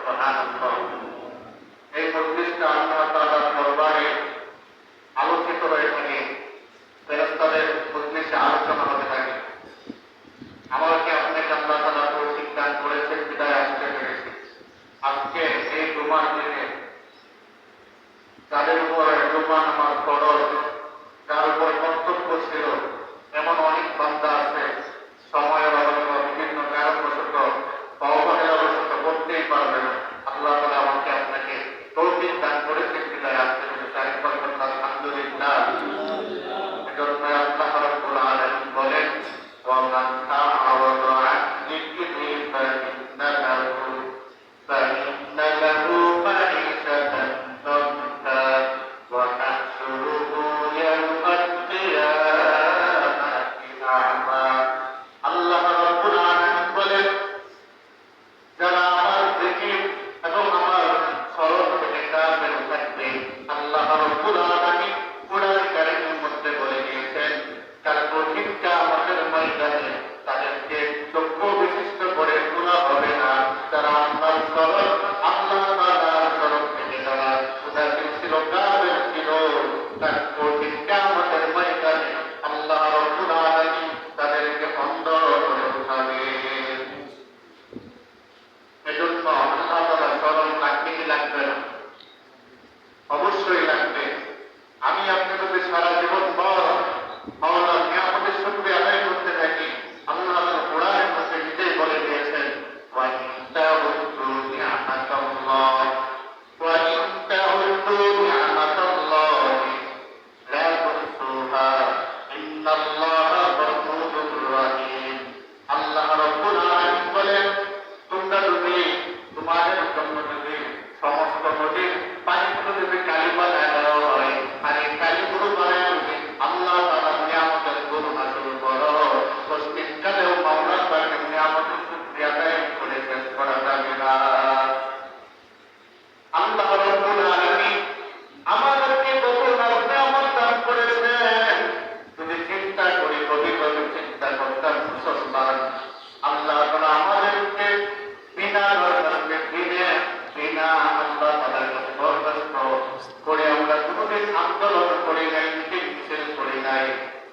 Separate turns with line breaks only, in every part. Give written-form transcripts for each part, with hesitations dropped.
সুবহানাল্লাহ। এই মজলিসটা আল্লাহ তাআলার দরবারে আলোচিত হয়ে থাকে, ফেরেশতাদের মজলিসে আলোচনা হতে থাকে। আমাকে আপনাকে আল্লাহ তাআলা তৌফিক দান করেছেন, বিদায় আসতে পেরেছি। আজকে এই জুমার দিনে যাদের উপর জুমা নামাজ ফরজ, যার উপর কর্তব্য ছিল, এমন অনেক বান্দা আছে সময়ের অভাবে বা বিভিন্ন কারণবশত বা অবহেলাবশত করতেই পারবে না। আল্লাহ তাআলা আমাকে আপনাকে তৌফিক দান করেছেন, বিদায় আসতে পেরেছি। আরেকবার বলুন আলহামদুলিল্লাহ। এজন্য আল্লাহ রাব্বুল আলামিন বলেন, ওয়া মান তাআওয়াযা আন যিকরি ফাইন্না লাহু মাঈশাতান দানকা ওয়া নাহশুরুহু ইয়াওমাল কিয়ামাতি আ'মা। আল্লাহ রাব্বুল আলামিন বলেন, যারা আমার জিকির এবং আমার স্মরণ থেকে গাফিল থাকবে, আল্লাহ রাব্বুল আলামিন কুরআন কারীমের মধ্যে বলে দিয়েছেন, কাল কঠিন কিয়ামতের ময়দানে তাদেরকে চক্ষু বিশিষ্ট করে তোলা হবে না। যারা আল্লাহর স্মরণ, আল্লাহ তাআলার স্মরণ থেকে যারা উদাসীন ছিল, গাফিল ছিল, কাল কঠিন কিয়ামতের ময়দানে আল্লাহ রাব্বুল আলামিন তাদেরকে অন্ধ করে উঠাবে। এজন্য আল্লাহ তাআলার স্মরণ লাগবে কি লাগবে না? অবশ্যই লাগবে। আমি আপনি যদি সারা জীবন ভর মাওলার নিয়ামতের শুকরিয়া আদায় করতে থাকি, আল্লাহ তাআলা কোরআনের মধ্যে নিজেই বলে দিয়েছেন, ওয়া ইন তা'উদ্দু নি'মাতাল্লাহ ওয়া ইন তা'উদ্দু নি'মাতাল্লাহি লা তুহসুহা ইন্নাল্লাহা গফুরুর রহিম। আল্লাহ রাব্বুল আলামিন বলেন, তোমরা যদি তোমাদের জন্য যদি সমস্ত নদীর পানিগুলো যদি কালি বানায় দেওয়া হয়, আর এই কালিগুলো বানায় যদি আল্লাহ তাআলার নিয়ামতের গণনা শুরু করো, পশ্চিমকালেও মাওলার পাকের নিয়ামতের শুকরিয়া আদায় করে শেষ করা যাবে না। আল্লাহ রাব্বুল আলামিন আমাদেরকে কত নিয়ামত দান করেছেন, যদি চিন্তা করি, গভীরভাবে চিন্তা করতাম মুসলমান, আল্লাহ তাআলা আমাদেরকে বিনা দরখাস্তে বিনা আল্লাহ তাআলার কাছে দরখাস্ত করে আমরা কোনোদিন আন্দোলন করি নাই, মিছিল করি নাই।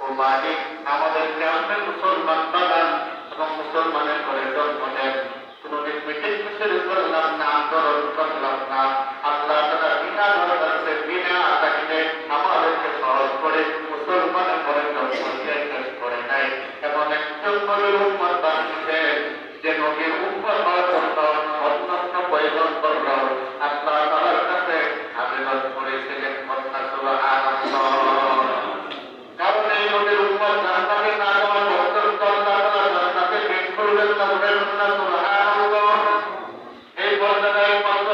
ও মালিক, আমাদেরকে আপনি মুসলমান বানান এবং মুসলমানের করে জন্ম দেন। কোনোদিন মিটিং মিছিল করলাম না, আন্দোলন করলাম না। আল্লাহ তাআলা বিনা দরখাস্তে বিনা তাগিদে আমাদেরকে সহজ করে মুসলমানের করে জন্ম দিয়ে শেষ করে নাই। এমন একজন নবীর উম্মত বানিয়েছেন, যে নবীর উম্মত হওয়ার জন্য অন্যান্য পয়গম্বররাও আল্লাহ তাআলার কাছে আবেদন করেছিলেন। সুবহানাল্লাহ। কারণ এই নবীর উম্মত জান্নাতে না যাওয়া পর্যন্ত আল্লাহ তাআলা জান্নাতে বের করবেন না। বলেন না সুবহানাল্লাহ। এই পর্যায়ে মাত্র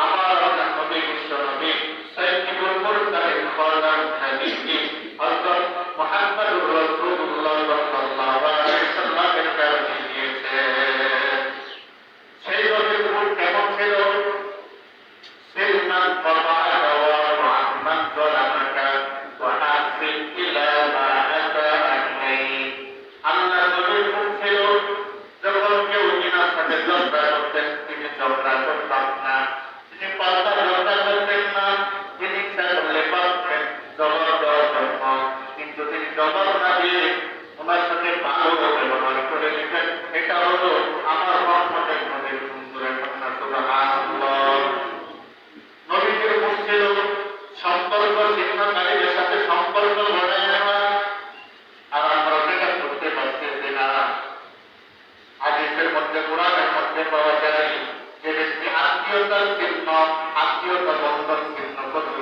আমার আপনার নবী, বিশ্ব নবী সাইয়্যিদুল মুরসালিন খাতামুন নাবিয়্যিন হযরত মুহাম্মদুর রাসূলুল্লাহ সাল্লাল্লাহু আলাইহি ওয়াসাল্লামের কাছে দিয়েছেন। সেই নবীর গুণ কেমন ছিল? সিলমান ফাতাআকা ওয়া মুহাম্মদ যালামাকা ওয়া আহসিন ইলা মা আতাআনি। আল্লাহ নবীর গুণ ছিল, যখন কেউ ইনার সাথে ঝগড়া করতেন, তিনি ঝগড়া করতেন না, তিনি পাল্টা ঝগড়া করতেন না, তিনি ইচ্ছা করলে পারতেন জবাব দেওয়ার জন্য, কিন্তু তিনি জবাব না দিয়ে ওনার সাথে ভালো ব্যবহার করে নিতেন। এটা হলো আমার রহমতের নবীর সুন্দর ঘটনা। সুবহানাল্লাহ। নবীদের গুণ ছিল সম্পর্ক ছিন্নকারীদের সাথে সম্পর্ক গড়ায় নেওয়া। আর আমরা সেটা করতে পারতেছি না। হাদিসের মধ্যে, কোরআনের মধ্যে পাওয়া যায়, যে ব্যক্তি আত্মীয়তার চিহ্ন, আত্মীয়তা বন্ধন চিহ্ন করল,